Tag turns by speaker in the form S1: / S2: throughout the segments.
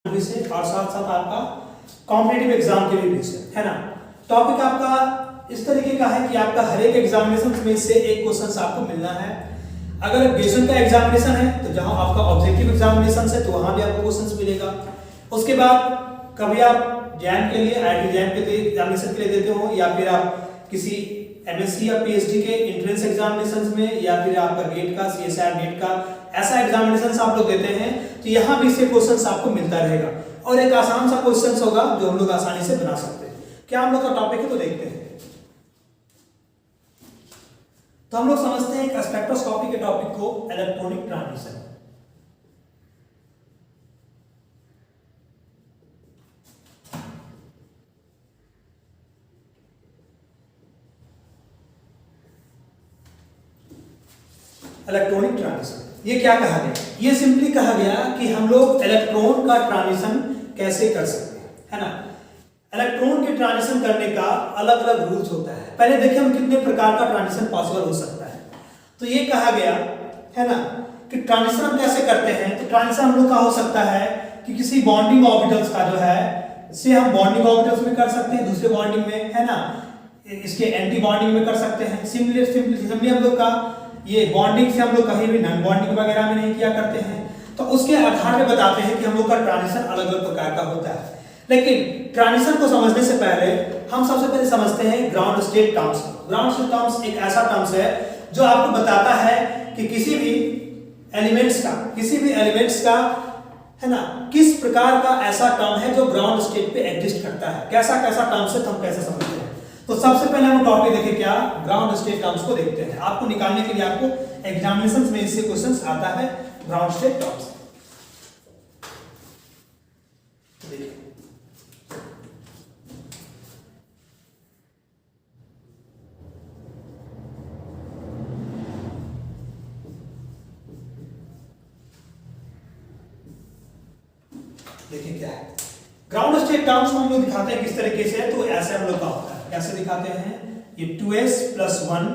S1: विषय और साथ साथ आपका कॉम्पिटिटिव एग्जाम के लिए विषय है ना। टॉपिक आपका इस तरीके का है कि आपका हर एक एग्जामिनेशन में से एक क्वेश्चन आपको मिलना है। अगर ग्रेजुएशन का एग्जामिनेशन है तो जहां आपका ऑब्जेक्टिव एग्जामिनेशन है तो वहां भी आपको क्वेश्चन मिलेगा। उसके बाद कभी आप जैम के लिए आईआईटी जैम के लिए एग्जामिनेशन के लिए देते हो या फिर आप किसी एमएससी या पीएचडी के एंट्रेंस एग्जामिनेशंस में या फिर आपका गेट का सीएसआर नेट का ऐसा एग्जामिनेशंस आप लोग देते हैं तो यहाँ भी इससे क्वेश्चंस आपको मिलता रहेगा और एक आसान सा क्वेश्चंस होगा जो हम लोग आसानी से बना सकते हैं। क्या हम लोग का टॉपिक है तो देखते हैं। तो हम लोग समझते हैं स्पेक्ट्रोस्कोपी के टॉपिक को इलेक्ट्रॉनिक ट्रांजिशन। इलेक्ट्रॉनिक ट्रांजिशन ये क्या कहा गया? ये सिंपली कहा गया कि हम लोग इलेक्ट्रॉन का ट्रांजिशन कैसे कर सकते हैं, है ना। इलेक्ट्रॉन के ट्रांजिशन करने का अलग अलग रूल्स होता है। पहले देखिए हम कितने प्रकार का ट्रांजिशन पॉसिबल हो सकता है। तो ये कहा गया है ना कि ट्रांजिशन हम कैसे करते हैं। तो ट्रांजिशन हम लोग का हो सकता है कि किसी बॉन्डिंग ऑर्बिटल्स का जो है से हम बॉन्डिंग ऑर्बिटल्स में कर सकते हैं, दूसरे बॉन्डिंग में, है ना, इसके एंटी बॉन्डिंग में कर सकते हैं। सिंपली हम लोग का ये बॉन्डिंग से हम लोग कहीं भी नॉन बॉन्डिंग वगैरह में नहीं किया करते हैं। तो उसके आधार पे बताते हैं कि हम लोग का ट्रांजिशन अलग अलग प्रकार का होता है। लेकिन ट्रांजिशन को समझने से पहले हम सबसे पहले समझते हैं ground state terms. Ground state terms एक ऐसा टर्म्स है जो आपको बताता है कि किसी भी एलिमेंट्स का है ना किस प्रकार का ऐसा टर्म है जो ग्राउंड स्टेट पे एग्जिस्ट करता है। कैसा टर्म्स है तो हम कैसे समझते हैं। तो सबसे पहले हम टॉपिक देखें क्या ग्राउंड स्टेट टर्म्स को देखते हैं। आपको निकालने के लिए आपको एग्जामिनेशंस में इससे क्वेश्चंस आता है ग्राउंड स्टेट टर्म्स। देखिए क्या है ग्राउंड स्टेट टर्म्स हम लोग दिखाते हैं किस तरीके से है। तो ऐसे हम लोग का होता है। कैसे दिखाते हैं? ये 2s + 1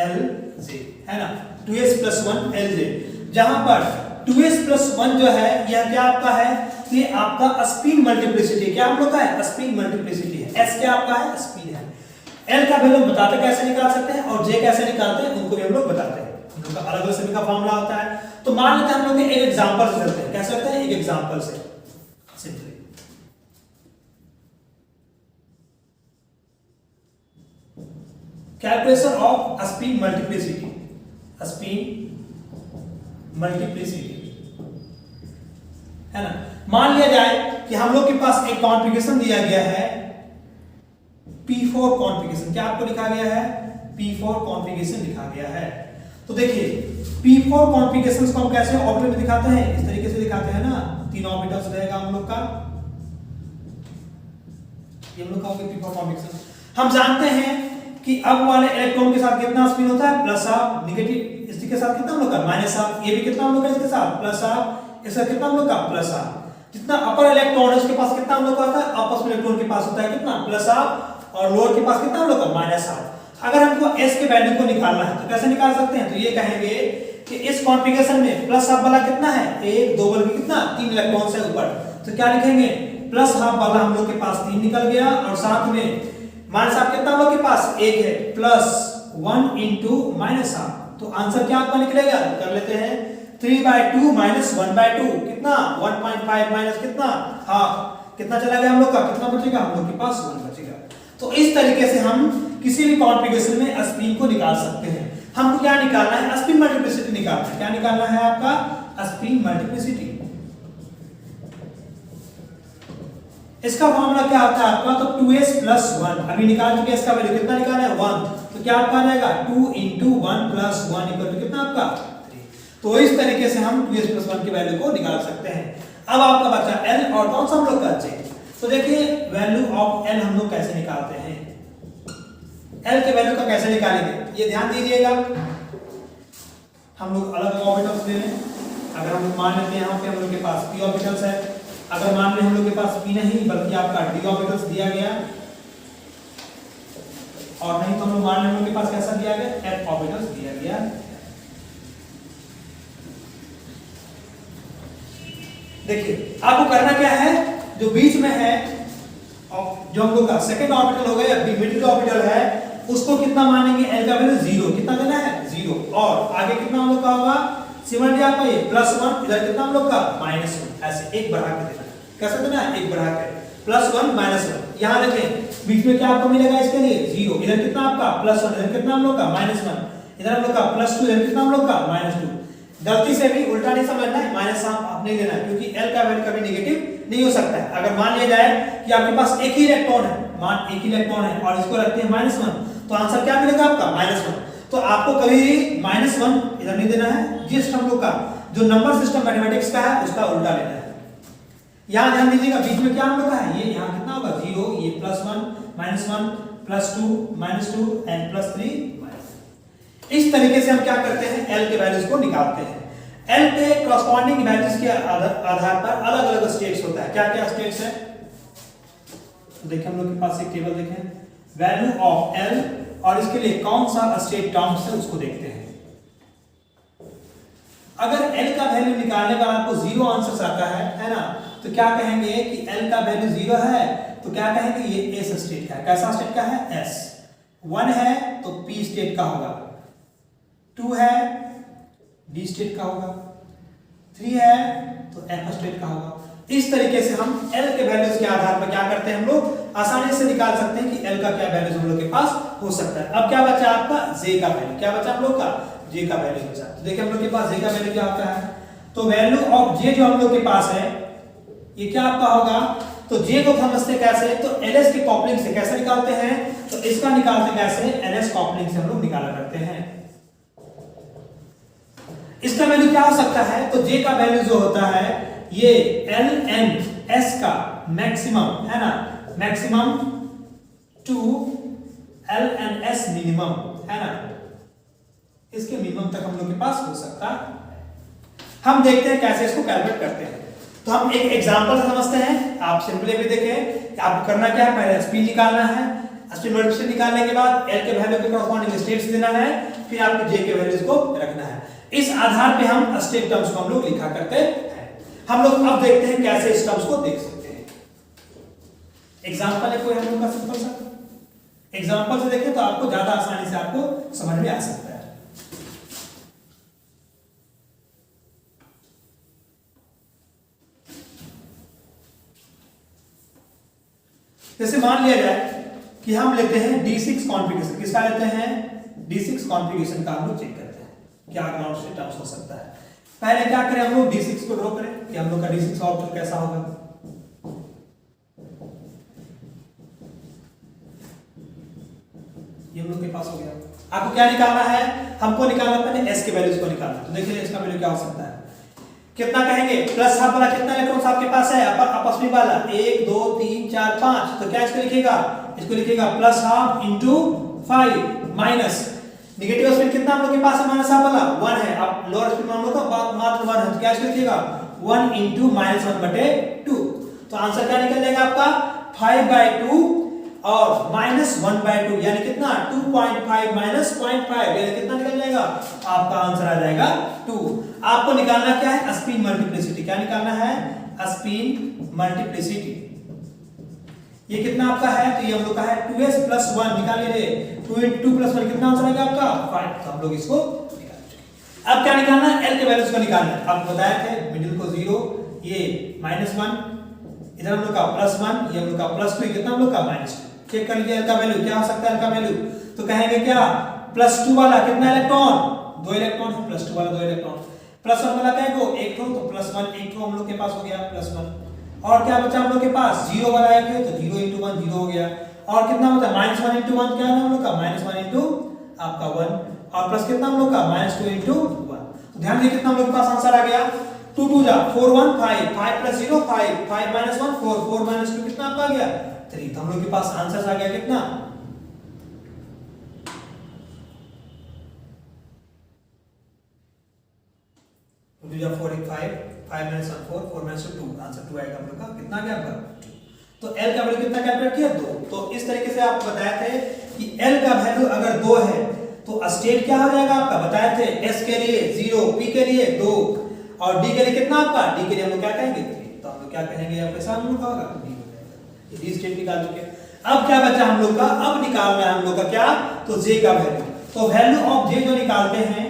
S1: Lj है ना, 2s + 1 Lj। जहां पर 2s + 1 जो है यह क्या आपका है? ये आपका स्पिन मल्टीप्लिसिटी क्या हम लोग का है? स्पिन मल्टीप्लिसिटी है। s क्या आपका है? स्पिन है। l का वैल्यू बताते कैसे निकाल सकते हैं और j कैसे निकालते हैं उनको भी हम लोग बताते हैं। हम लोग का अलग अलग सभी का फार्मूला होता है। तो मान लेते हैं हम लोग एक एग्जांपल से चलते हैं। कैसे करते हैं? एक एग्जांपल से simply calculation off spin multiplicity है ना। मान लिया जाए कि हम लोग के पास एक कॉन्फ़िगरेशन दिया गया है P4 कॉन्फ़िगरेशन। क्या आपको लिखा गया है? P4 कॉन्फ़िगरेशन लिखा गया है। तो देखिए P4 कॉन्फ़िगरेशंस को हम कैसे ऑर्बिटल में दिखाते हैं? इस तरीके से दिखाते हैं ना। 3 ऑर्बिटल्स रहेगा हम लोग का। ये हम लोग का P4 कॉन्फ़िगरेशन। हम जानते हैं कि अब वाले इलेक्ट्रॉन के साथ कितना स्पिन होता है? Plus half. नेगेटिव इसके साथ कितना हम लोग का? Minus half. ये भी कितना हम लोग का इसके साथ? Plus half. इसका कितना हम लोग का? Plus half. जितना अपर इलेक्ट्रॉन है उसके पास कितना हम लोग का होता है? आपस में इलेक्ट्रॉन के पास होता है कितना? Plus half. और लोअर के पास कितना हम लोग का? Minus half. अगर हमको s के वैल्यू को निकालना है तो कैसे निकाल सकते हैं? तो ये कहेंगे कि इस कॉन्फ़िगरेशन में प्लस हाफ वाला कितना है? 1 2 बल्कि कितना? 3 इलेक्ट्रॉन है ऊपर। तो क्या लिखेंगे? प्लस हाफ वाला हम लोग के पास 3 निकल गया और साथ में माइनस हाफ कितना हम लोग के पास? 1 है। Plus 1 * minus half. तो आंसर क्या आपका निकलेगा? कर लेते हैं 3/2 - 1/2 कितना? 1.5 माइनस कितना? हाफ। कितना चला गया हम लोग का? कितना बचेगा? हम लोग के पास 1 बचेगा। तो इस तरीके से हम किसी भी कॉन्फ़िगरेशन में स्पिन को निकाल सकते हैं। हमको क्या निकालना है? स्पिन मल्टीप्लिसिटी निकालना है। क्या निकालना है आपका? Spin multiplicity. इसका फॉर्मूला क्या होता है आपका? तो 2s + 1 अभी निकाल चुके हैं। इसका वैल्यू कितना निकाला है? 1। तो क्या आपका आ जाएगा? 2 * 1 + 1 = कितना आपका? 3। तो इस तरीके से हम 2s + 1 की वैल्यू को निकाल सकते हैं। अब आपका बचा l और कौन सा हम लोग का? j। तो देखिए वैल्यू ऑफ l हम लोग कैसे निकालते हैं? l के वैल्यू का कैसे निकालेंगे? ये ध्यान दीजिएगा। हम लोग अलग ऑर्बिटल्स ले लें। अगर हम लोग मान लेते हैं यहाँ पे हम लोग के पास p ऑर्बिटल्स है। अगर मान लें हम लोग के पास p नहीं बल्कि आपका d ऑर्बिटल्स दिया गया और नहीं तो हम लोग मान लें हम लोग के पास कैसा दिया गया? f ऑर्बिटल्स दिया गया। देखिए आपको करना क्या है, जो बीच में है जो हम लोग का सेकंड ऑर्बिटल हो गया या मिडिल ऑर्बिटल है, उसको कितना मानेंगे, एल का वैल्यू 0 कितना देना है 0, और आगे कितना हम लोग का होगा सिमिलरली आपका ये +1, इधर कितना हम लोग का -1, ऐसे एक बढ़ा के देना है। कैसे देना है, एक बढ़ा के +1 -1। यहां देखें बीच में क्या आपको मिलेगा इसके लिए 0, इधर कितना आपका +1, इधर कितना हम लोग का -1, इधर हम लोग का +2, इधर कितना हम लोग का -2। गलती से भी उल्टा नहीं समझना है, माइनस आप नहीं लेना है, क्योंकि एल का वैल्यू कभी नेगेटिव नहीं हो सकता है। अगर मान लिया जाए कि आपके पास एक ही इलेक्ट्रॉन है, मान एक ही इलेक्ट्रॉन है और इसको रखते हैं -1, तो आंसर क्या मिलेगा आपका -1। तो आपको कभी -1 इधर नहीं देना है, जिस हम लोग का जो नंबर सिस्टम मैथमेटिक्स का है उसका उल्टा लेना है। यहां ध्यान दीजिएगा बीच में क्या हम लोग का है, ये यहां कितना होगा 0, ये +1 -1 +2 -2 एंड +3। इस तरीके से हम क्या करते हैं, एल के वैल्यूज को निकालते हैं। एल के कॉरस्पॉन्डिंग वैल्यूज के आधार पर अलग अलग स्टेट्स होता है। क्या क्या स्टेट्स है, तो देखिए हम लोग के पास एक टेबल देखें, वैल्यू ऑफ एल, और इसके लिए कौन सा स्टेट टर्म्स है उसको देखते हैं। अगर एल का वैल्यू निकालने का आपको 0 आंसर आता है ना, तो क्या कहेंगे कि एल का वैल्यू 0 है, तो क्या कहेंगे ये एस स्टेट का है। कैसा स्टेट का है, एस। 1 है तो पी स्टेट का होगा, 2 है डी स्टेट का होगा, 3 है तो एफ स्टेट का होगा। इस तरीके से हम एल के वैल्यूज के आधार पर क्या करते हैं, हम लोग आसानी से निकाल सकते हैं कि एल का क्या वैल्यूज हम लोग के पास हो सकता है। अब क्या बचा आपका जे का वैल्यू, क्या बचा हम लोग का जे का वैल्यू बचा। तो देखिए हम लोग के पास जे का वैल्यू क्या होता है, तो वैल्यू ऑफ जे जो हम लोग के पास है ये क्या आपका होगा, तो जे को समझते कैसे, तो एलएस के कॉपलिंग से कैसे निकालते हैं, तो इसका निकालते कैसे, एलएस कॉपलिंग से हम लोग निकाला करते हैं। इसका वैल्यू क्या हो सकता है, तो जे का वैल्यू जो होता है ये एल एन एस का मैक्सिमम है ना, maximum to L N S minimum है ना, इसके मिनिमम तक हम लोग के पास हो सकता है। हम देखते हैं कैसे इसको कैलकुलेट करते हैं। तो हम एक एग्जांपल से समझते हैं। आप सिंपली भी देखें कि आपको करना क्या है, पहले स्पीड निकालना है, स्पीड मल्टीप्लिकेशन निकालने के बाद एल के वैल्यू के कॉरस्पॉन्डिंग स्टेट्स देना है, फिर आपको जे के वैल्यूज को रखना है। इस आधार पे हम स्टेट टर्म्स को हम लोग लिखा करते हैं। हम लोग अब देखते हैं कैसे इस टर्म्स को देख सकते हैं। एग्जांपल है कोई हम लोग का सिंपल सा, एग्जांपल से देखें तो आपको ज्यादा आसानी से आपको समझ में आ सकता है। जैसे मान लिया जाए कि हम लेते हैं D6 कॉन्फ़िगरेशन, किसका लेते हैं, D6 कॉन्फ़िगरेशन का हम लोग चेक करते हैं क्या ग्राउंड से टर्म्स हो सकता है। पहले क्या करें, हम लोग D6 को ड्रॉ करें कि हम लोग का D6 ऑर्बिटल कैसा होगा। ये हम लोग के पास हो गया। आपको क्या निकालना है, हमको निकालना पहले S के वैल्यूज को निकालना। तो देखिए इसका वैल्यू क्या हो सकता है, कितना कहेंगे, प्लस हाफ वाला कितना इलेक्ट्रॉन्स आपके पास है, आपस में वाला 1 2 3 4 5, तो क्या इसको लिखिएगा, इसको लिखिएगा plus half into 5 minus negative spin कितना हम लोग के पास है, माइनस हाफ वाला 1 है। अब लोअर स्पिन हम लोग का मात्र 1 है, तो क्या इसको लिखिएगा 1 इंटू -1/2। तो आंसर क्या निकल जाएगा आपका 5/2 और -1/2 यानी कितना 2.5 माइनस 0.5 यानी कितना निकल जाएगा, आपका आंसर आ जाएगा 2। आपको निकालना क्या है, स्पिन मल्टीप्लिसिटी। क्या निकालना है, स्पिन मल्टीप्लिसिटी। ये कितना आपका है, तो ये हम लोग का है 2s + 1 निकाल लीजिए, 2 × 2 + 1 कितना आंसर आएगा आपका 5। तो हम लोग इसको निकाल चुके। अब क्या निकालना है, l के वैल्यूज को निकालना है। आपको बताया थे मिडिल को 0, ये -1, इधर हम लोग का +1, ये हम लोग का +2, कितना हम लोग का -2। चेक कर लीजिए l का वैल्यू क्या हो सकता है, l का वैल्यू तो कहेंगे क्या, +2 वाला कितना इलेक्ट्रॉन, 2 इलेक्ट्रॉन है, +2 वाला 2 इलेक्ट्रॉन, +1 वाला क्या है, 1 ठो, तो +1 1 ठो हम लोग के पास हो गया +1। और क्या बचा हम लोग के पास, 0 वाला एक है, तो 0 × 1 0 हो गया। और कितना बचा, -1 × 1 क्या है हम लोग का, -1 × आपका 1, और प्लस कितना हम लोग का -2 × 1। तो ध्यान दीजिए कितना हम लोग के पास आंसर आ गया, 2 2 जा 4 1 5 5 + 0 5 5 - 1 4 4 - 2 कितना आपका आ गया 3। तो हम लोग के पास आंसर आ गया कितना, तो 2 4 1 5 5 - 1 4 4 - 2 आंसर 2 आएगा हम लोग का, कितना आ गया आपका 2। तो L का वैल्यू कितना कैलकुलेट किया 2। तो इस तरीके से आपको बताए थे कि L का वैल्यू अगर 2 है तो स्टेट क्या हो जाएगा आपका, बताए थे S के लिए 0, P के लिए 2 और D के लिए कितना आपका, D के लिए हम लोग क्या कहेंगे क्या कहेंगे आप कैसा हम लोग का होगा डी हो जाएगा। ये डी स्टेट निकाल चुके हैं। अब क्या बचा हम लोग का, अब निकालना है हम लोग का क्या, तो जे का वैल्यू। तो वैल्यू ऑफ जे जो निकालते हैं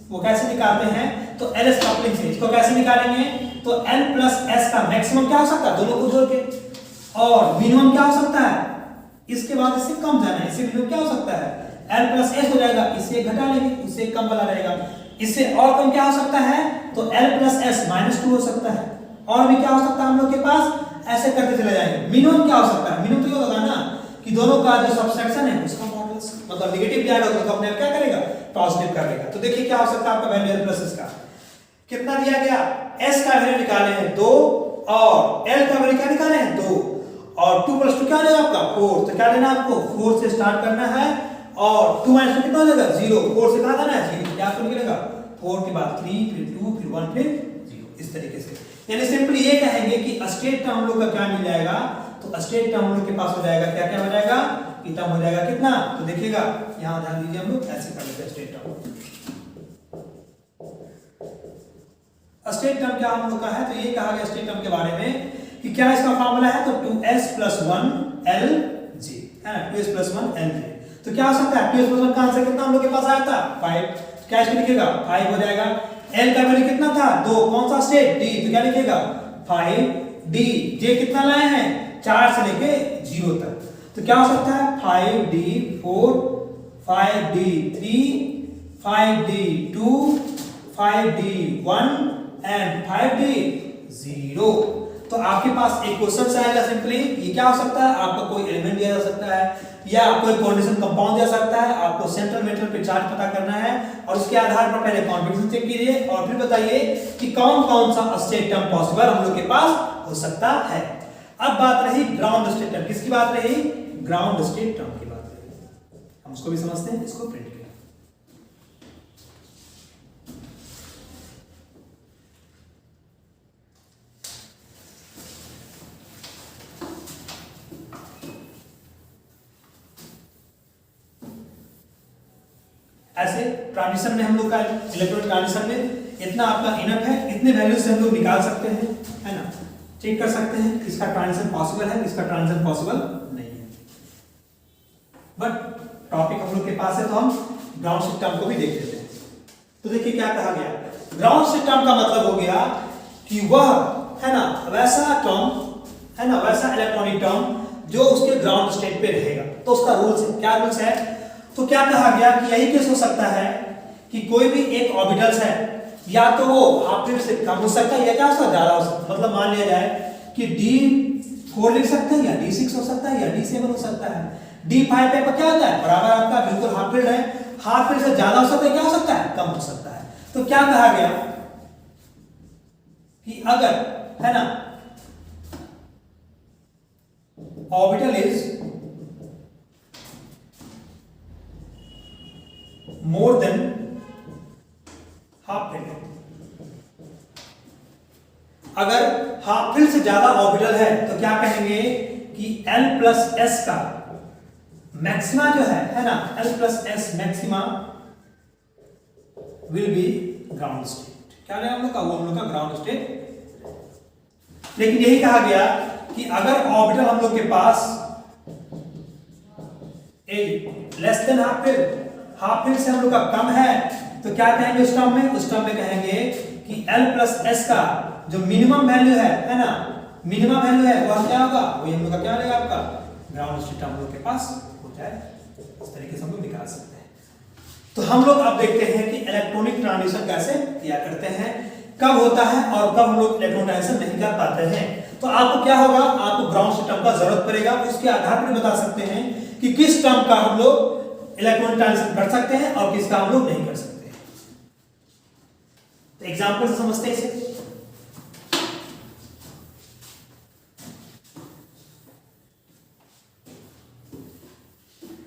S1: वो कैसे निकालते हैं, तो एल एस कपलिंग से। इसको कैसे निकालेंगे, तो एल प्लस एस का मैक्सिमम क्या हो सकता है दोनों को जोड़ के, और मिनिमम क्या हो सकता है, इसके बाद इससे कम जाना है, इससे मिनिमम क्या हो सकता है एल प्लस एस हो जाएगा, इससे घटा लेंगे उससे कम वाला रहेगा। इससे और कम क्या हो सकता है, तो एल प्लस एस -2 हो सकता है। और भी क्या हो सकता है हम लोग के पास, ऐसे करते चले जाएंगे। मिनिमम क्या हो सकता है, मिनिमम तो ये होगा ना कि दोनों का जो सबसेक्शन है उसका मॉडुलस मतलब नेगेटिव भी आएगा तो अपने आप क्या करेगा, पॉजिटिव कर लेगा। तो देखिए क्या हो सकता है आपका वैल्यू एल प्लस एस का कितना दिया गया, एस का वैल्यू निकाले हैं 2 और एल का वैल्यू क्या निकाले हैं 2 और 2 + 2 क्या देगा आपका 4। तो क्या लेना आपको 4 से स्टार्ट करना है और 2 - 2 कितना हो जाएगा 0। 4 से कहां जाना है 0, क्या आपको निकलेगा 4 के बाद 3 फिर 2 फिर 1 फिर 0। इस तरीके से यानी सिंपली ये कहेंगे कि स्टेट टर्म हम लोग का क्या मिल जाएगा, तो स्टेट टर्म हम लोग के पास हो जाएगा क्या क्या हो जाएगा, कि टर्म हो जाएगा कितना, तो देखिएगा यहां ध्यान दीजिए हम लोग ऐसे कर लेते हैं स्टेट टर्म। स्टेट टर्म क्या हम लोग का है, तो ये कहा गया स्टेट टर्म के बारे में कि क्या इसका फार्मूला है, तो 2s + 1 lj है ना, 2s + 1 lj। तो क्या हो सकता है 2s + 1 का आंसर कितना हम लोग के पास आया था 5, क्या इसमें लिखेगा 5 हो जाएगा। l का वैल्यू कितना था 2, कौन सा स्टेट d, तो क्या लिखेगा 5d। j कितना लाए हैं 4 से लेके 0 तक, तो क्या हो सकता है 5d4 5d3 5d2 5d1 and 5d0। तो आपके पास एक क्वेश्चन आएगा सिंपली, ये क्या हो सकता है, आपका कोई एलिमेंट दिया जा सकता है या आपको एक कोऑर्डिनेशन कंपाउंड दिया सकता है, आपको सेंट्रल मेटल पे चार्ज पता करना है और उसके आधार पर पहले कॉन्फिगरेशन चेक कीजिए और फिर बताइए कि कौन कौन सा स्टेट टर्म पॉसिबल हम लोग के पास हो सकता है। अब बात रही ग्राउंड स्टेट टर्म, किसकी बात रही, ग्राउंड स्टेट टर्म की बात रही। हम उसको भी समझते हैं, इसको प्रिंट करें। ऐसे ट्रांजिशन में हम लोग का इलेक्ट्रॉनिक ट्रांजिशन में इतना आपका इनफ है, इतने वैल्यू से हम लोग निकाल सकते हैं, है ना, चेक कर सकते हैं किसका ट्रांजिशन पॉसिबल है किसका ट्रांजिशन पॉसिबल नहीं है। बट टॉपिक हम लोग के पास है तो हम ग्राउंड सिस्टम को भी देख लेते हैं। तो देखिए क्या कहा गया, ग्राउंड सिस्टम का मतलब हो गया कि वह है ना वैसा टर्म है ना, वैसा इलेक्ट्रॉनिक टर्म जो उसके ग्राउंड स्टेट पे रहेगा। तो उसका रूल्स है, क्या रूल्स है, तो क्या कहा गया कि यही केस हो सकता है कि कोई भी एक ऑर्बिटल्स है या तो वो हाफ पीरियड से कम हो सकता है या क्या उसका ज्यादा हो सकता है। मतलब मान लिया जाए कि d4 लिख सकते हैं या d6 हो सकता है या d7 हो सकता है। d5 पे क्या होता है बराबर आपका बिल्कुल हाफ पीरियड है, हाफ पीरियड से ज्यादा हो सकता है क्या हो सकता है कम हो सकता है। तो क्या कहा गया कि अगर है ना orbital is more than half period, अगर हाफ पीरियड से ज्यादा ऑर्बिटल है तो क्या कहेंगे कि L + S का मैक्सिमा जो है ना, L + S maxima will be ground state. क्या है हम लोग का, वो हम लोग का ग्राउंड स्टेट। लेकिन यही कहा गया कि अगर ऑर्बिटल हम लोग के पास less than half period, half period से हम लोग का कम है तो क्या कहेंगे उस टर्म में, उस टर्म में कहेंगे कि L + S का जो मिनिमम वैल्यू है ना, मिनिमम वैल्यू है वह क्या होगा, वही हम लोग का क्या रहेगा आपका ग्राउंड स्टेट हम लोग के पास हो जाए। इस तरीके से हम लोग निकाल सकते हैं। तो हम लोग अब देखते हैं कि इलेक्ट्रॉनिक ट्रांजिशन कैसे किया करते हैं, कब होता है और कब हम लोग इलेक्ट्रॉनिक ट्रांजिशन नहीं कर पाते हैं। तो आपको क्या होगा, आपको ग्राउंड सिस्टम का जरूरत पड़ेगा, उसके आधार पर बता सकते हैं कि किस टर्म का हम लोग इलेक्ट्रॉनिक ट्रांजिशन कर सकते हैं और किसका हम लोग नहीं कर सकते। तो एग्जांपल से समझते हैं इसे।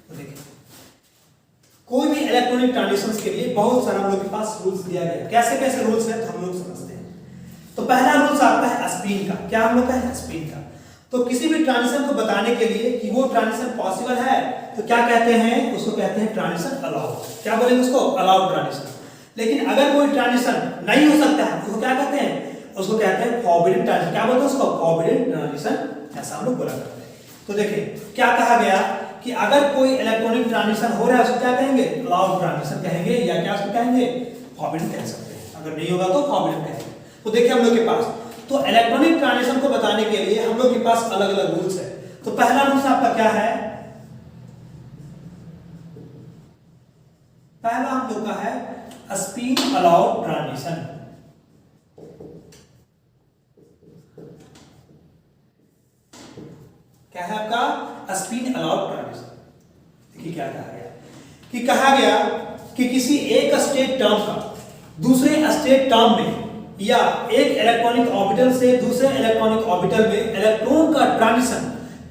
S1: तो देखिए कोई भी इलेक्ट्रॉनिक ट्रांजिशंस के लिए बहुत सारा हम लोग के पास रूल्स दिया गया है। कैसे कैसे रूल्स हैं तो हम लोग समझते हैं। तो पहला रूल्स आता है स्पिन का। क्या हम लोग का है स्पिन का। तो किसी भी ट्रांजिशन को बताने के लिए कि वो ट्रांजिशन पॉसिबल है तो क्या कहते हैं, उसको कहते हैं ट्रांजिशन अलाउड। क्या बोलेंगे उसको, अलाउड ट्रांजिशन। लेकिन अगर कोई ट्रांजिशन नहीं हो सकता है तो क्या कहते हैं, उसको कहते हैं फॉरबिडन ट्रांजिशन। क्या बोलते हैं उसको? फॉरबिडन ट्रांजिशन, ऐसा हम लोग बोला करते हैं। तो देखिए क्या कहा गया कि अगर कोई इलेक्ट्रॉनिक ट्रांजिशन हो रहा है उसको क्या कहेंगे? अलाउड ट्रांजिशन कहेंगे, या क्या उसको कहेंगे? फॉरबिडन कह सकते हैं। अगर नहीं होगा तो फॉरबिडन कहेंगे। तो देखिए हम लोग के पास तो इलेक्ट्रॉनिक ट्रांजिशन को बताने के लिए हम लोग के पास अलग अलग रूल्स है। तो पहला रूल्स आपका क्या है? पहला हम लोग का है स्पिन अलाउड ट्रांजिशन। क्या है आपका? Spin allowed transition. देखिए क्या कहा गया कि कहा गया कि किसी एक स्टेट टर्म का दूसरे स्टेट टर्म में या एक इलेक्ट्रॉनिक ऑर्बिटल से दूसरे इलेक्ट्रॉनिक ऑर्बिटल में इलेक्ट्रॉन का ट्रांजिशन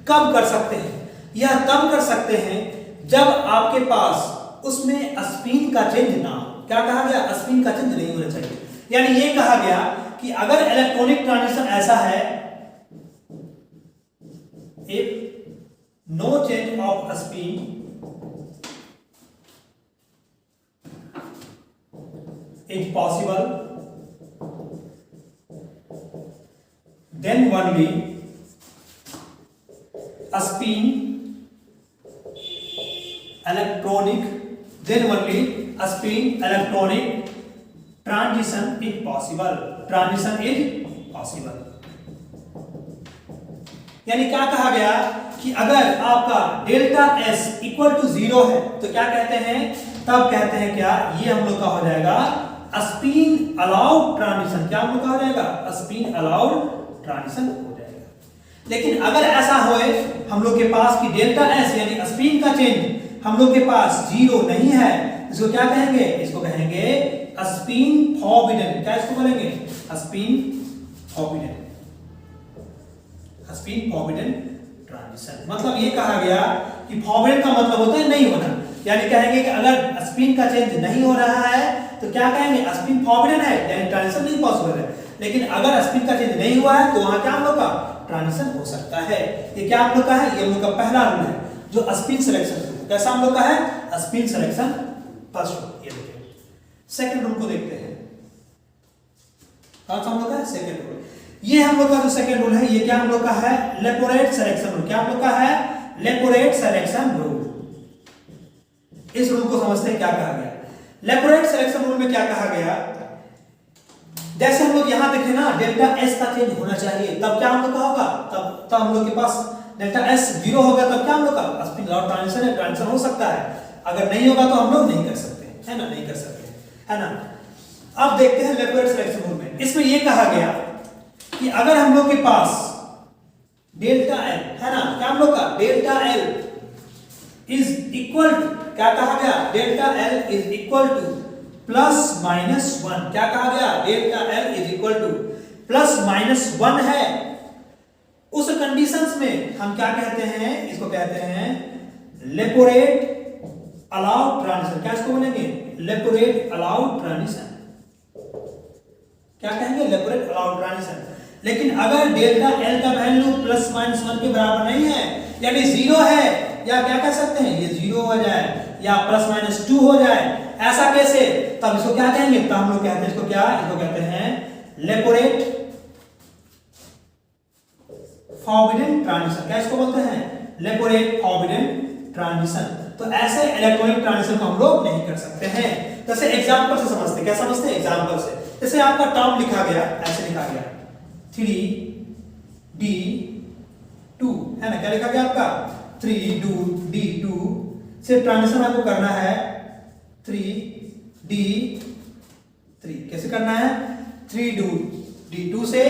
S1: कब कर सकते हैं? यह तब कर सकते हैं जब आपके पास उसमें स्पिन का चेंज ना हो। क्या कहा गया? स्पिन का चेंज नहीं होना चाहिए। यानी ये कहा गया कि अगर इलेक्ट्रॉनिक ट्रांजिशन ऐसा है, if no change of spin is possible, then only a spin electronic then only a spin electronic transition is possible, transition is possible। यानी क्या कहा गया कि अगर आपका डेल्टा एस इक्वल टू 0 है तो क्या कहते हैं? तब कहते हैं क्या? ये हम लोग का हो जाएगा स्पिन अलाउड ट्रांजिशन। क्या हम लोग का हो जाएगा? स्पिन अलाउड ट्रांजिशन हो जाएगा। लेकिन अगर ऐसा होए हम लोग के पास कि डेल्टा एस यानी स्पिन का चेंज हम लोग के पास 0 नहीं है, इसको क्या कहेंगे? इसको कहेंगे स्पिन फॉरबिडन। क्या इसको बोलेंगे? Spin forbidden, spin forbidden transition. मतलब ये कहा गया कि फॉरबिडन का मतलब होता है नहीं होना। यानी कहेंगे कि अगर स्पिन का चेंज नहीं हो रहा है तो क्या कहेंगे? स्पिन फॉरबिडन है, यानी ट्रांजिशन नहीं पॉसिबल है। लेकिन अगर स्पिन का चेंज नहीं हुआ है तो वहां क्या हम लोग का ट्रांजिशन हो सकता है। ये क्या हम लोग का है? ये हम लोग का पहला रूल है जो स्पिन सिलेक्शन रूल। कैसा हम लोग का है? Spin selection first rule. ये देखिए सेकंड रूल को देखते हैं। कौन सा हम लोग का है? Second rule. ये हम लोग का जो सेकंड रूल है ये क्या हम लोग का है? लेपोरेट सिलेक्शन रूल। क्या हम लोग का है? लेपोरेट सिलेक्शन रूल। इस रूल को समझते हैं क्या कहा गया। लेपोरेट सिलेक्शन रूल में क्या कहा गया? जैसे हम लोग यहां देखें ना, डेल्टा एस का चेंज होना चाहिए, तब क्या हम लोग का होगा? तब हम लोग के पास डेल्टा एस 0 होगा, तब क्या हम लोग का स्पिन अलाउड ट्रांजिशन है, ट्रांजिशन हो सकता है। अगर नहीं होगा तो हम लोग नहीं कर सकते, है ना? नहीं कर सकते, है ना? अब देखते हैं लेपोरेट सिलेक्शन रूल में। इसमें यह कहा गया कि अगर हम लोग के पास डेल्टा एल है ना, क्या हम लोग का delta L is equal to, क्या कहा गया? Delta L is equal to plus minus 1। क्या कहा गया? Delta L is equal to plus minus 1 है। उस कंडीशंस में हम क्या कहते हैं? इसको कहते हैं लेपोरेट अलाउड ट्रांजिशन। क्या इसको बोलेंगे? लेपोरेट अलाउड ट्रांजिशन। क्या कहेंगे? लेपोरेट अलाउड ट्रांजिशन। लेकिन अगर डेल्टा एल का वैल्यू प्लस माइनस 1 के बराबर नहीं है, यानी 0 है, या क्या कह सकते हैं? ये 0 हो जाए या प्लस माइनस 2 हो जाए, ऐसा कैसे? तब इसको क्या कहेंगे? तब हम लोग कहते हैं इसको क्या? इसको कहते हैं लेपोरेट फॉरबिडन ट्रांजिशन। क्या इसको बोलते हैं? लेपोरेट फॉरबिडन ट्रांजिशन। तो ऐसे इलेक्ट्रॉनिक ट्रांजिशन को हम लोग नहीं कर सकते हैं। जैसे एग्जांपल से समझते। क्या समझते हैं? एग्जांपल से। जैसे आपका टर्म लिखा गया, ऐसे लिखा गया 3d2 है ना? क्या लिखा गया आपका? 3d2 से ट्रांजिशन आपको करना है 3d3। कैसे करना है? 3d2 से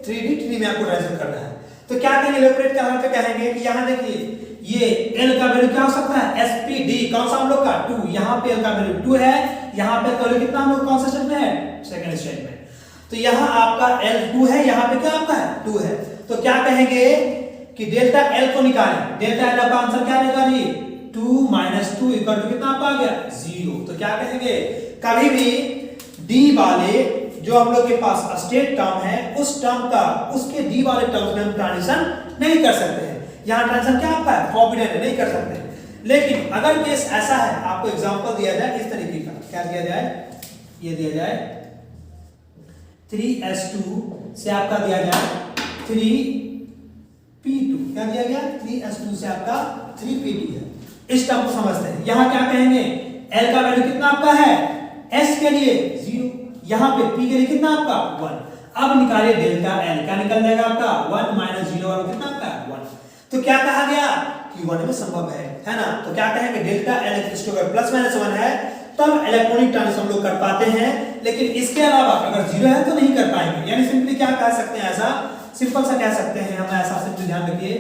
S1: 3d3 में आपको ट्रांजिशन करना है। तो क्या कहेंगे? लेपोरेट के आधार पे कहेंगे कि यहां देखिए ये l का वैल्यू क्या हो सकता है? sp d। कौन सा हम लोग का? 2। यहां पे l का वैल्यू 2 है, यहां पे वैल्यू कितना हम लोग कौन सा स्टेट में है? सेकंड स्टेट में। तो यहां आपका l 2 है, यहां पे क्या आपका है? 2 है। तो क्या कहेंगे कि डेल्टा l को निकालें। डेल्टा l का आंसर क्या निकालिए? 2 माइनस 2 इक्वल टू कितना आपका आ गया? 0। तो क्या कहेंगे? कभी भी d वाले जो हम लोग के पास स्टेट टर्म है उस टर्म का उसके d वाले टर्म्स में हम ट्रांजिशन नहीं कर सकते हैं। यहां ट्रांजिशन क्या आपका है? फॉरबिडन है, नहीं कर सकते। लेकिन अगर केस ऐसा है, आपको एग्जांपल दिया जाए इस तरीके का। क्या दिया जाए? ये दिया जाए 3s2 से आपका दिया जाए 3p2, क्या दिया गया 3s2 से आपका 3p2 है। इस टर्म को समझते हैं। यहां क्या कहेंगे, l का वैल्यू कितना आपका है, s के लिए 0, यहां पे p के लिए कितना आपका 1। अब निकालिए डेल्टा l, क्या निकल जाएगा आपका 1 माइनस 0 और कितना आपका 1। तो क्या कहा गया कि 1 में संभव है ना। तो क्या कहेंगे डेल्टा l अगर प्लस माइनस 1 है तब इलेक्ट्रॉनिक ट्रांजिशन हम लोग कर पाते हैं, लेकिन इसके अलावा अगर 0 है तो नहीं कर पाएंगे। यानी सिंपली क्या कह सकते हैं, ऐसा सिंपल सा कह सकते हैं हम, ऐसा सिंपली ध्यान रखिए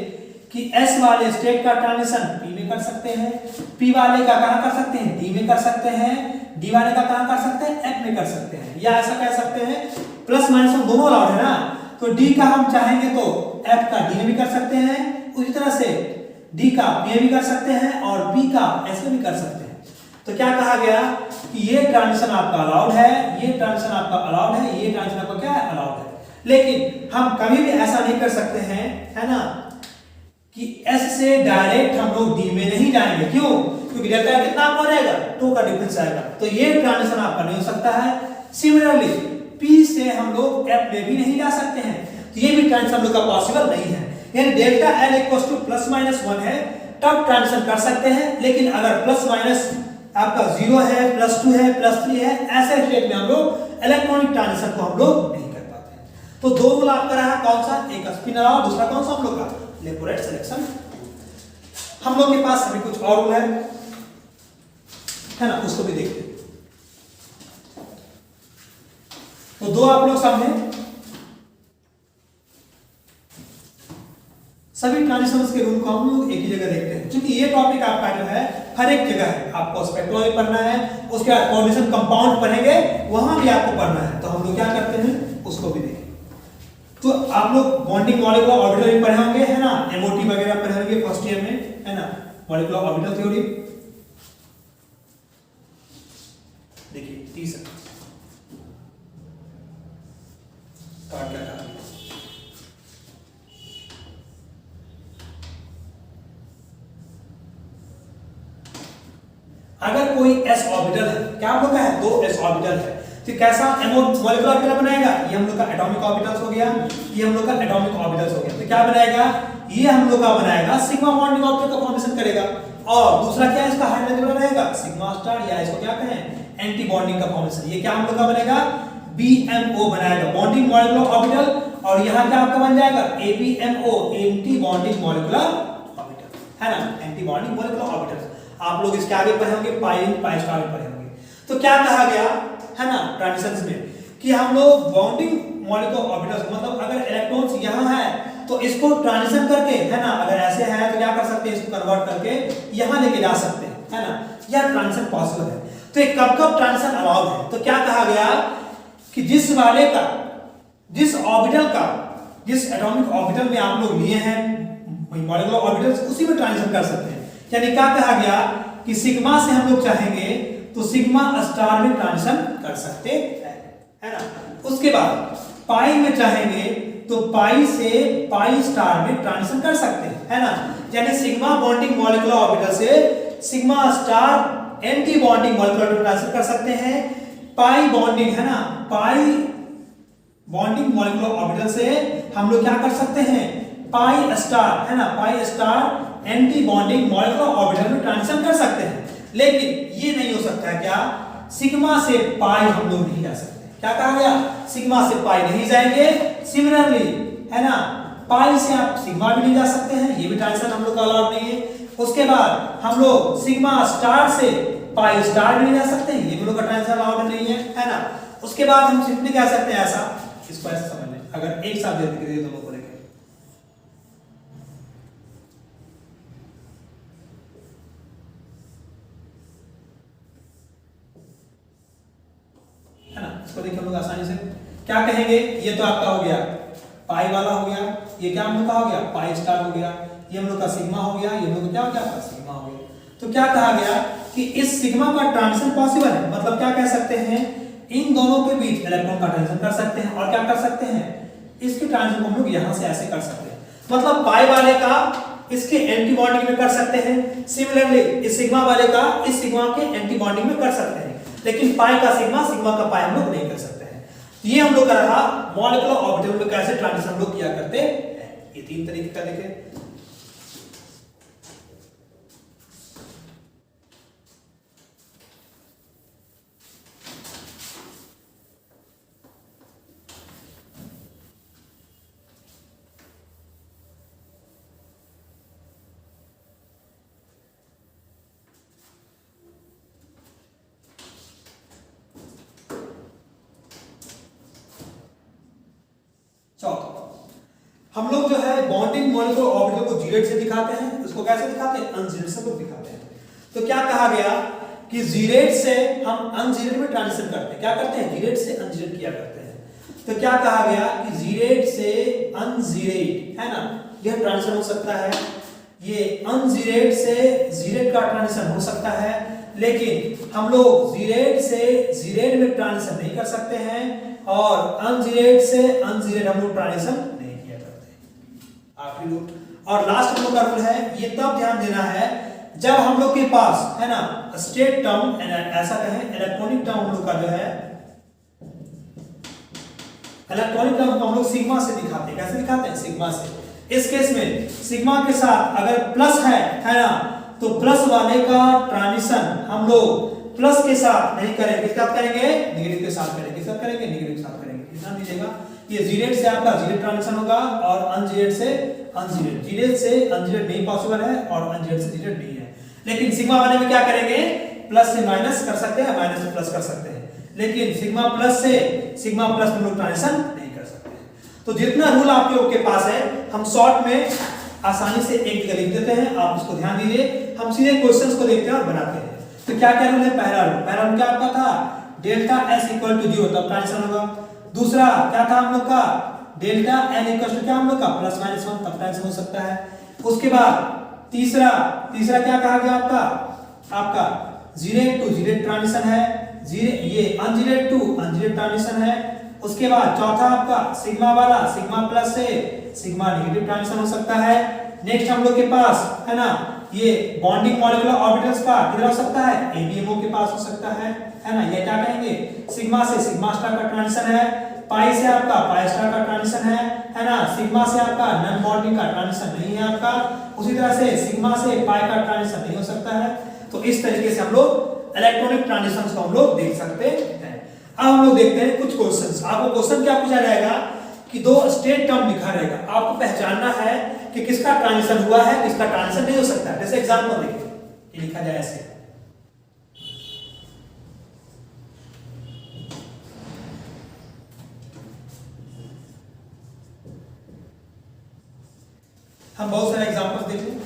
S1: कि s वाले स्टेट का ट्रांजिशन p में कर सकते हैं, p वाले का कहां कर सकते हैं d में कर सकते हैं, d वाले का कहां कर सकते हैं f में कर सकते हैं। या ऐसा कह सकते हैं प्लस माइनस हम दोनों अलाउड है ना, तो d का हम चाहेंगे तो f का d में भी कर सकते हैं, उसी तरह से d का p में भी कर सकते हैं और p का s में भी कर सकते हैं। तो क्या कहा गया कि ये ट्रांजिशन आपका अलाउड है, ये ट्रांजिशन आपका अलाउड है, ये ट्रांजिशन आपका क्या है अलाउड है। लेकिन हम कभी भी ऐसा नहीं कर सकते हैं, है ना, कि s से डायरेक्ट हम लोग d में नहीं जाएंगे। क्यों? क्योंकि डेल्टा कितना आपको रहेगा 2 का डिफरेंस आएगा, तो ये ट्रांजिशन आपका नहीं हो सकता है। सिमिलरली p से हम लोग f में भी नहीं जा सकते हैं, तो ये भी ट्रांजिशन हम लोग का पॉसिबल नहीं है। यानी delta l equals to plus minus 1 है तब ट्रांजिशन कर सकते हैं, लेकिन अगर प्लस माइनस आपका 0 है, प्लस 2 है, प्लस 3 है, ऐसे स्टेट में हम लोग इलेक्ट्रॉनिक ट्रांजिशन को हम लोग नहीं कर पाते हैं। तो दो रूल आपका रहा, कौन सा, एक स्पिन अलाउ, दूसरा कौन सा हम लोग का लेपोराइट सिलेक्शन। हम लोग के पास अभी कुछ और रूल है ना, उसको भी देखते हैं। तो दो आप लोग सामने सभी ट्रांजिशंस के रूल को हम लोग एक ही जगह देखते हैं, क्योंकि ये टॉपिक आपका जो है हर एक जगह है। आपको स्पेक्ट्रोलॉजी पढ़ना है, उसके बाद कोऑर्डिनेशन कंपाउंड पढ़ेंगे, वहां भी आपको पढ़ना है। तो हम लोग क्या करते हैं उसको भी देखें। तो आप लोग बॉन्डिंग मॉलिक्यूलर ऑर्बिटल भी पढ़े होंगे, है ना, एमओटी वगैरह पढ़े होंगे फर्स्ट ईयर में, है ना, मॉलिक्यूलर ऑर्बिटल थ्योरी। देखिए तीसरा पार्ट क्या था, अगर कोई s ऑर्बिटल है, क्या हम लोग का है, 2 s ऑर्बिटल है, तो कैसा मॉलिक्यूलर ऑर्बिटल बनाएगा, ये हम लोग का एटॉमिक ऑर्बिटल्स हो गया, ये हम लोग का एटॉमिक ऑर्बिटल्स हो गया। तो क्या बनाएगा, ये हम लोग का बनाएगा सिग्मा बॉन्डिंग ऑर्बिटल का फॉर्मेशन करेगा। और दूसरा क्या है, इसका हाइड्रोजन रहेगा सिग्मा स्टार, या इसको क्या कहें एंटी बॉन्डिंग का फॉर्मेशन। ये क्या हम लोग का बनेगा BMO बनाएगा, बॉन्डिंग मॉलिक्यूलर ऑर्बिटल। और यहां क्या आपका बन जाएगा ABMO, anti bonding molecular orbital, है ना, एंटी बॉन्डिंग मॉलिक्यूलर ऑर्बिटल। आप लोग इसके आगे पढ़े होंगे, पाई स्टार में पढ़े होंगे। तो क्या कहा गया है ना ट्रांजिशंस में कि हम लोग बॉन्डिंग मॉलिक्यूलर ऑर्बिटल्स, मतलब अगर इलेक्ट्रॉन्स यहां है तो इसको ट्रांजिशन करके, है ना, अगर ऐसे है तो क्या कर सकते हैं, इसको कन्वर्ट करके यहां लेके जा सकते हैं, है ना, यह ट्रांजिशन पॉसिबल है। तो एक कब कब ट्रांजिशन अलाउड है, तो क्या कहा गया कि जिस वाले का, जिस ऑर्बिटल का, जिस एटॉमिक ऑर्बिटल में आप लोग लिए हैं मॉलिक्यूलर ऑर्बिटल्स, उसी में ट्रांजिशन कर सकते हैं। यानी क्या कहा गया कि सिग्मा से हम लोग चाहेंगे तो सिग्मा स्टार में ट्रांजिशन कर सकते हैं, है ना। उसके बाद पाई में चाहेंगे तो पाई से पाई स्टार में ट्रांजिशन कर सकते हैं, है ना। यानी सिग्मा बॉन्डिंग मॉलिक्यूलर ऑर्बिटल से sigma star anti bonding molecular में ट्रांजिशन कर सकते हैं। पाई बॉन्डिंग, है ना, पाई बॉन्डिंग मॉलिक्यूलर ऑर्बिटल से हम लोग क्या कर सकते हैं पाई स्टार, है ना, pi star anti bonding molecular orbital में ट्रांजिशन कर सकते हैं। लेकिन ये नहीं हो सकता है क्या, सिग्मा से पाई हम लोग नहीं जा सकते। क्या कहा गया, सिग्मा से पाई नहीं जाएंगे। सिमिलरली, है ना, पाई से आप सिग्मा भी नहीं जा सकते हैं, ये भी ट्रांजिशन हम लोग का अलाउड नहीं है। उसके बाद हम लोग सिग्मा स्टार से पाई स्टार भी नहीं जा सकते हैं, ये भी लोग का ट्रांजिशन अलाउड नहीं है ना। उसके बाद हम सिंपली कह सकते हैं ऐसा, इसको ऐसा समझ लें, अगर एक साथ दे देंगे दोनों को लेकर, है ना, इसको देखिए हम लोग आसानी से क्या कहेंगे, ये तो आपका हो गया पाई वाला हो गया, ये क्या हम लोग का हो गया पाई स्टार हो गया, ये हम लोग का सिग्मा हो गया, ये हम लोग का क्या हो गया सिग्मा हो गया। तो क्या कहा गया कि इस सिग्मा का ट्रांजिशन पॉसिबल है, मतलब क्या कह सकते हैं, इन दोनों के बीच इलेक्ट्रॉन का ट्रांजिशन कर सकते हैं। और क्या कर सकते हैं, इसके ट्रांजिशन को हम लोग यहां से ऐसे कर सकते हैं, मतलब पाई वाले का इसके एंटी बॉन्डिंग में कर सकते हैं। सिमिलरली इस सिग्मा वाले का इस सिग्मा के एंटी बॉन्डिंग में कर सकते हैं, लेकिन पाई का सिग्मा, सिग्मा का पाई हम लोग नहीं कर सकते हैं। तो ये हम लोग का रहा मॉलिक्यूलर ऑर्बिटल में कैसे ट्रांजिशन हम लोग किया करते हैं। ये 3 तरीके का देखें। हम लोग जो है बॉन्डिंग मॉलिक्यूलर ऑर्बिटल को जीरेट से दिखाते हैं। उसको कैसे दिखाते हैं? अनजीरेट से लोग दिखाते हैं। तो क्या कहा गया कि जीरेट से हम अनजीरेट में ट्रांजिशन करते हैं। क्या करते हैं? जीरेट से अनजीरेट किया करते हैं। तो क्या कहा गया कि जीरेट से अनजीरेट, है ना, यह ट्रांजिशन हो सकता है। ये अनजीरेट से जीरेट का ट्रांजिशन हो सकता है, लेकिन हम लोग जीरेट से जीरेट में ट्रांजिशन नहीं कर सकते हैं और अनजीरेट से अनजीरेट हम लोग ट्रांजिशन नहीं किया करते। आखिरी रूल और लास्ट हम लोग का रूल है, ये तब ध्यान देना है जब हम लोग के पास, है ना, स्टेट टर्म, ऐसा कहें इलेक्ट्रॉनिक टर्म हम लोग का जो है इलेक्ट्रॉनिक टर्म को हम लोग सिग्मा से दिखाते हैं। कैसे दिखाते हैं? सिग्मा से। इस केस में सिग्मा के साथ अगर प्लस है ना, तो प्लस वाले का ट्रांजिशन हम लोग प्लस के साथ नहीं करेंगे, किसके साथ करेंगे? नेगेटिव के साथ करेंगे। किसके साथ करेंगे? नेगेटिव के साथ करेंगे। ध्यान दीजिएगा, ये जीरेट से आपका जीरेट ट्रांजिशन होगा और अनजीरेट से अनजीरेट। जीरेट से अनजीरेट नहीं पॉसिबल है और अनजीरेट से जीरेट नहीं है। लेकिन सिग्मा वाले में क्या करेंगे? प्लस से माइनस कर सकते हैं, माइनस से प्लस कर सकते हैं, लेकिन सिग्मा प्लस से सिग्मा प्लस में लोग ट्रांजिशन नहीं कर सकते हैं। तो जितना रूल आप लोगों के पास है हम शॉर्ट में आसानी से एक जगह लिख देते हैं, आप उसको ध्यान दीजिए। हम सीधे क्वेश्चंस को देखते हैं और बनाते हैं। तो क्या क्या रूल है? पहला रूल क्या आपका था? डेल्टा एस इक्वल टू 0 तब ट्रांजिशन होगा। दूसरा क्या था हम लोग का? डेल्टा एन इक्वल टू क्या हम लोग का? प्लस माइनस 1 तब ट्रांजिशन हो सकता है। उसके बाद तीसरा क्या कहा गया आपका जीरेट टू जीरेट ट्रांजिशन है, ये अनजीरेट टू अनजीरेट ट्रांजिशन है। उसके बाद चौथा आपका सिग्मा वाला, सिग्मा प्लस से सिग्मा नेगेटिव ट्रांजिशन हो सकता है। नेक्स्ट हम लोग के पास, है ना, ये बॉन्डिंग मॉलिक्यूलर ऑर्बिटल्स का किधर हो सकता है? एबीएमओ के पास हो सकता है ना। ये क्या कहेंगे? सिग्मा से सिग्मा स्टार का ट्रांजिशन है, पाई से आपका पाई स्टार का ट्रांजिशन है ना। सिग्मा से आपका नॉन बॉन्डिंग का ट्रांजिशन नहीं है आपका। उसी तरह से सिग्मा से पाई का ट्रांजिशन नहीं हो सकता है। तो इस तरीके से हम लोग इलेक्ट्रॉनिक ट्रांजिशंस को हम लोग देख सकते हैं। अब हम लोग देखते हैं कुछ क्वेश्चंस। आपको क्वेश्चन क्या पूछा जाएगा कि दो स्टेट टर्म लिखा रहेगा, आपको पहचानना है कि किसका ट्रांजिशन हुआ है, किसका ट्रांजिशन नहीं हो सकता। जैसे एग्जांपल देखिए, ये लिखा जाए ऐसे, हम बहुत सारे एग्जांपल्स देखें।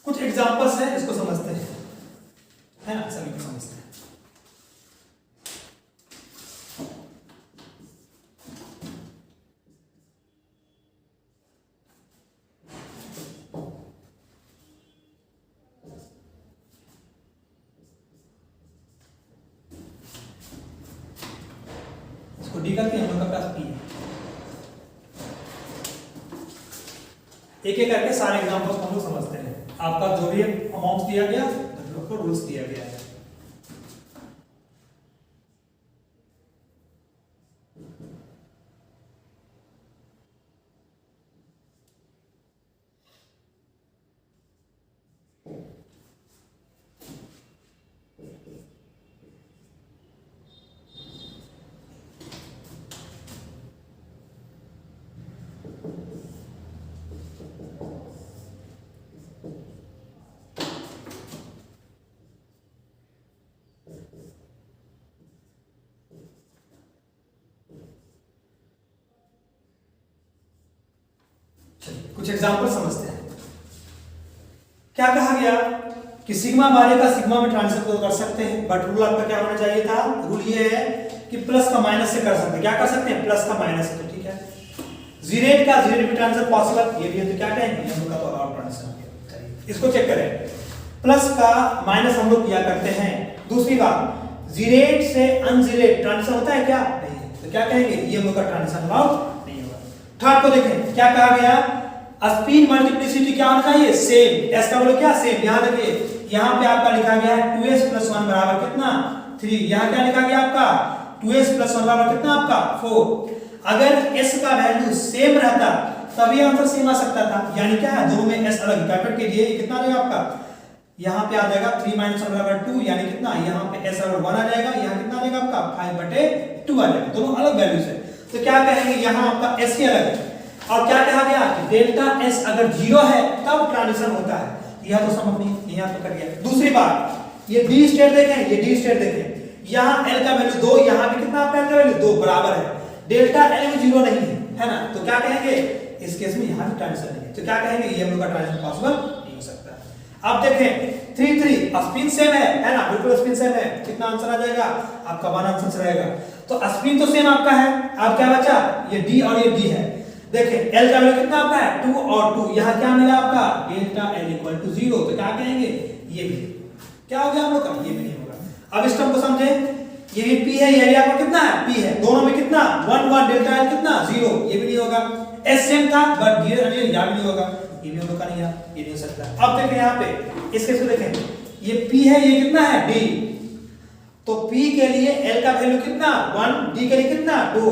S1: कुछ एग्जांपल्स हैं, इसको समझते हैं, है ना, सभी को समझते हैं। इसको डी करके हम लोग का पास पी है। एक एक करके सारे एग्जांपल्स को हम लोग समझते हैं। आपका जो भी अमाउंट दिया गया, तो रूल्स दिया गया है। कुछ एग्जांपल समझते हैं। क्या कहा गया कि सिग्मा बार का सिग्मा में ट्रांसफर तो कर सकते हैं, बट रूल आपका क्या होना चाहिए था, रूल ये है कि प्लस का माइनस से कर सकते हैं। क्या कर सकते हैं, प्लस का माइनस से, तो ठीक है। जीरेट का जीरेट भी ट्रांसफर पॉसिबल, ये भी है, तो क्या कहेंगे हम लोग का तो और ट्रांसफर। इसको चेक करें, प्लस का माइनस हम लोग किया करते हैं। दूसरी बात, जीरेट से अनजीरेट ट्रांसफर होता है क्या, नहीं है, तो क्या कहेंगे ये हम लोग का ट्रांसफर अलाउड नहीं होगा। थर्ड को देखें, क्या कहा गया, स्पिन मल्टीप्लिसिटी क्या होना चाहिए, सेम। एस का बोलो क्या, सेम। यहां देखिए, यहां पे आपका लिखा गया है 2s + 1 बराबर कितना, 3। यहां क्या लिखा गया आपका, 2s + 1 बराबर कितना आपका, 4। अगर s का वैल्यू सेम रहता तभी आंसर सेम आ सकता था, यानी क्या है, दोनों में s अलग। कैलकुलेट कीजिए, कितना आ जाएगा आपका, यहां पे आ जाएगा 3 - 1 बराबर 2, यानी कितना, यहां पे s बराबर 1 आ जाएगा, यहां कितना आ जाएगा आपका 5/2 आ जाएगा, दोनों अलग वैल्यूज है। तो क्या कहेंगे, यहां आपका s ही अलग है। और क्या कहा गया कि डेल्टा s अगर 0 है तब ट्रांजिशन होता है, यह तो समझ नहीं, यहां तो कर गया। दूसरी बात, ये डी स्टेट देखें, ये डी स्टेट देखें, यहां l का वैल्यू 2, यहां भी कितना आपका l का वैल्यू 2 बराबर है, डेल्टा l में 0 नहीं है ना, तो क्या कहेंगे, इस केस में यहां भी ट्रांजिशन नहीं है, तो क्या कहेंगे, ये हम लोग का ट्रांजिशन पॉसिबल नहीं हो सकता। अब देखें 3 3 स्पिन सेम है ना, बिल्कुल स्पिन सेम है, कितना आंसर आ जाएगा आपका 1 आंसर रहेगा। तो स्पिन तो सेम आपका है, अब क्या बचा, ये d और ये d है। देखें l का वैल्यू कितना आपका है 2 और 2, यहां क्या मिला आपका, डेल्टा l = 0, तो क्या कहेंगे, ये भी क्या हो गया हम लोग का, ये भी नहीं होगा। अब इस टर्म को समझे, ये भी p है, ये भी आपका कितना है, p है, दोनों में कितना 1 1, डेल्टा l कितना 0, ये भी नहीं होगा। s सेम था बट d अनिल यहां भी नहीं होगा, ये भी हम लोग का नहीं है, ये नहीं हो सकता। अब देखें यहां पे इस केस को देखें, ये p है, ये कितना है d, तो p के लिए l का वैल्यू कितना 1, d के लिए कितना 2,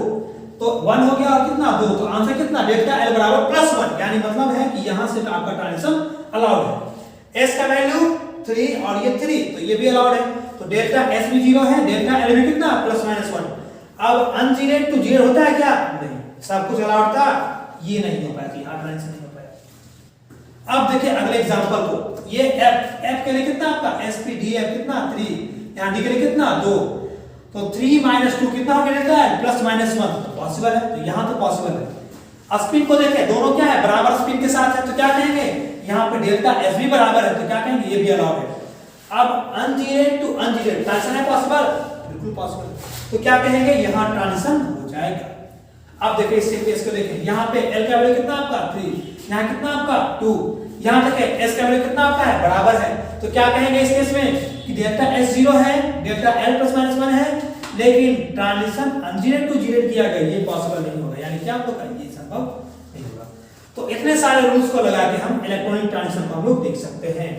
S1: तो 1 हो गया और कितना 2, तो आंसर कितना, डेल्टा l बराबर +1, यानी मतलब है कि यहां से आपका ट्रांजिशन अलाउड है। s का वैल्यू 3 और ये 3, तो ये भी अलाउड है, तो डेल्टा s भी 0 है, डेल्टा l भी कितना +-1। अब अनजीरेट टू जीरो होता है क्या, नहीं, सब कुछ अलाउड था, ये नहीं हो पाया, यहां ट्रांजिशन नहीं हो पाया। अब देखिए अगले एग्जांपल को, ये f के लिए कितना आपका spdf कितना 3, यहां d के लिए कितना 2, तो 3 - 2 कितना हो गया, +-1, तो पॉसिबल है, तो यहां तो पॉसिबल है। स्पिन को देखें, दोनों क्या है, बराबर स्पिन के साथ है, तो क्या कहेंगे, यहां पे डेल्टा s भी बराबर है, तो क्या कहेंगे, ये भी अलाउड है। अब अनजीरेट टू अनजीरेट ट्रांजिशन है पॉसिबल, बिल्कुल पॉसिबल, तो क्या कहेंगे, यहां ट्रांजिशन हो जाएगा। अब देखिए इस केस को देखें, यहां पे l का वैल्यू कितना आपका 3, यहां कितना आपका 2, यहां देखें s का वैल्यू कितना आपका है, बराबर है, तो क्या कहेंगे इस केस में कि डेल्टा s 0 है, डेल्टा l +-1 है, लेकिन ट्रांजिशन अनजीरेट टू जीरेट किया गया, ये पॉसिबल नहीं होगा, यानी क्या आपको करेंगे, ये संभव नहीं होगा। तो इतने सारे रूल्स को लगा के हम इलेक्ट्रॉनिक ट्रांजिशन को हम लोग देख सकते हैं।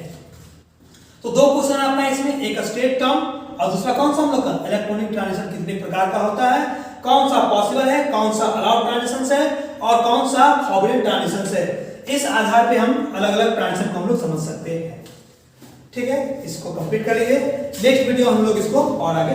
S1: तो दो क्वेश्चन आपका इसमें, एक स्टेट टर्म और दूसरा कौन सा हम लोग का, इलेक्ट्रॉनिक ट्रांजिशन कितने प्रकार का होता है, कौन सा पॉसिबल है, कौन सा अलाउड ट्रांजिशन है और कौन सा फॉरबिडन ट्रांजिशन है। इस आधार पे हम अलग-अलग ट्रांजिशन को हम लोग समझ सकते हैं। ठीक है, इसको कंप्लीट कर लीजिए, नेक्स्ट वीडियो हम लोग इसको और आगे